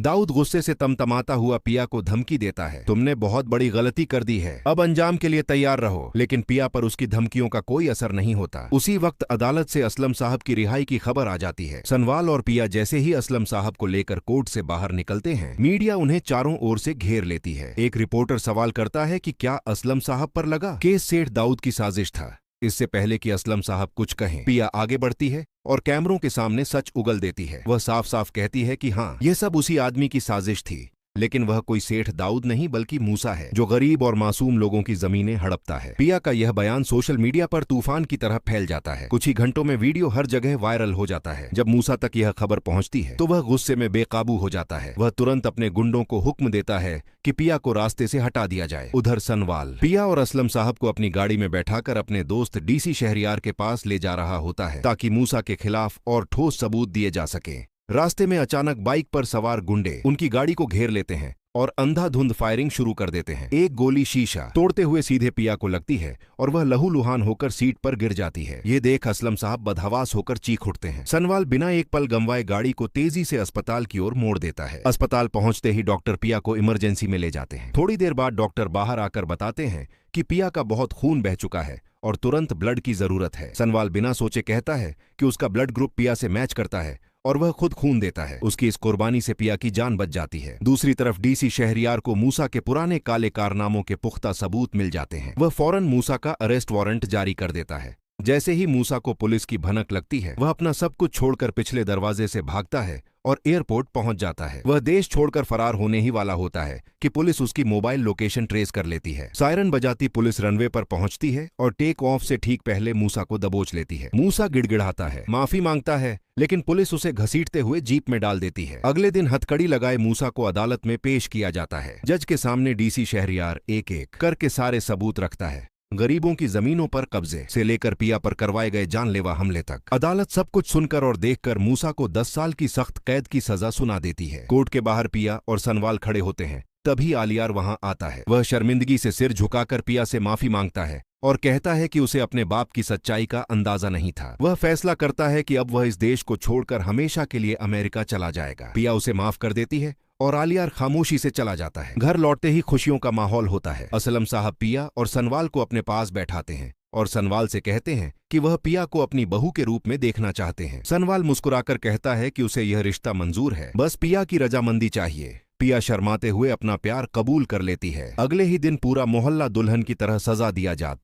दाऊद गुस्से से तमतमाता हुआ पिया को धमकी देता है, तुमने बहुत बड़ी गलती कर दी है, अब अंजाम के लिए तैयार रहो। लेकिन पिया पर उसकी धमकियों का कोई असर नहीं होता। उसी वक्त अदालत से असलम साहब की रिहाई की खबर आ जाती है। सनवाल और पिया जैसे ही असलम साहब को लेकर कोर्ट से बाहर निकलते हैं, मीडिया उन्हें चारों ओर से घेर लेती है। एक रिपोर्टर सवाल करता है कि क्या असलम साहब पर लगा केस सेठ दाऊद की साजिश था। इससे पहले कि असलम साहब कुछ कहें, पिया आगे बढ़ती है और कैमरों के सामने सच उगल देती है। वह साफ साफ कहती है कि हाँ, यह सब उसी आदमी की साजिश थी, लेकिन वह कोई सेठ दाऊद नहीं बल्कि मूसा है, जो गरीब और मासूम लोगों की जमीनें हड़पता है। पिया का यह बयान सोशल मीडिया पर तूफान की तरह फैल जाता है। कुछ ही घंटों में वीडियो हर जगह वायरल हो जाता है। जब मूसा तक यह खबर पहुंचती है तो वह गुस्से में बेकाबू हो जाता है। वह तुरंत अपने गुंडों को हुक्म देता है कि पिया को रास्ते से हटा दिया जाए। उधर सनवाल पिया और असलम साहब को अपनी गाड़ी में बैठाकर अपने दोस्त डीसी शहरियार के पास ले जा रहा होता है, ताकि मूसा के खिलाफ और ठोस सबूत दिए जा सके। रास्ते में अचानक बाइक पर सवार गुंडे उनकी गाड़ी को घेर लेते हैं और अंधाधुंध फायरिंग शुरू कर देते हैं। एक गोली शीशा तोड़ते हुए सीधे पिया को लगती है और वह लहूलुहान होकर सीट पर गिर जाती है। ये देख असलम साहब बदहवास होकर चीख उठते हैं। सनवाल बिना एक पल गंवाए गाड़ी को तेजी से अस्पताल की ओर मोड़ देता है। अस्पताल पहुंचते ही डॉक्टर पिया को इमरजेंसी में ले जाते हैं। थोड़ी देर बाद डॉक्टर बाहर आकर बताते हैं कि पिया का बहुत खून बह चुका है और तुरंत ब्लड की जरूरत है। सनवाल बिना सोचे कहता है कि उसका ब्लड ग्रुप पिया से मैच करता है और वह खुद खून देता है। उसकी इस कुर्बानी से पिया की जान बच जाती है। दूसरी तरफ डीसी शहरियार को मूसा के पुराने काले कारनामों के पुख्ता सबूत मिल जाते हैं। वह फौरन मूसा का अरेस्ट वारंट जारी कर देता है। जैसे ही मूसा को पुलिस की भनक लगती है, वह अपना सब कुछ छोड़कर पिछले दरवाजे से भागता है और एयरपोर्ट पहुंच जाता है। वह देश छोड़कर फरार होने ही वाला होता है कि पुलिस उसकी मोबाइल लोकेशन ट्रेस कर लेती है। सायरन बजाती पुलिस रनवे पर पहुंचती है और टेक ऑफ से ठीक पहले मूसा को दबोच लेती है। मूसा गिड़गिड़ाता है, माफी मांगता है, लेकिन पुलिस उसे घसीटते हुए जीप में डाल देती है। अगले दिन हथकड़ी लगाए मूसा को अदालत में पेश किया जाता है। जज के सामने डीसी शहरियार एक एक करके सारे सबूत रखता है, गरीबों की जमीनों पर कब्जे से लेकर पिया पर करवाए गए जानलेवा हमले तक। अदालत सब कुछ सुनकर और देखकर मूसा को 10 साल की सख्त कैद की सजा सुना देती है। कोर्ट के बाहर पिया और सनवाल खड़े होते हैं, तभी आलियार वहां आता है। वह शर्मिंदगी से सिर झुकाकर पिया से माफी मांगता है और कहता है कि उसे अपने बाप की सच्चाई का अंदाजा नहीं था। वह फैसला करता है कि अब वह इस देश को छोड़कर हमेशा के लिए अमेरिका चला जाएगा। पिया उसे माफ कर देती है और आलियार खामोशी से चला जाता है। घर लौटते ही खुशियों का माहौल होता है। असलम साहब पिया और सनवाल को अपने पास बैठाते हैं और सनवाल से कहते हैं कि वह पिया को अपनी बहू के रूप में देखना चाहते हैं। सनवाल मुस्कुराकर कहता है कि उसे यह रिश्ता मंजूर है, बस पिया की रजामंदी चाहिए। पिया शर्माते हुए अपना प्यार कबूल कर लेती है। अगले ही दिन पूरा मोहल्ला दुल्हन की तरह सजा दिया जाता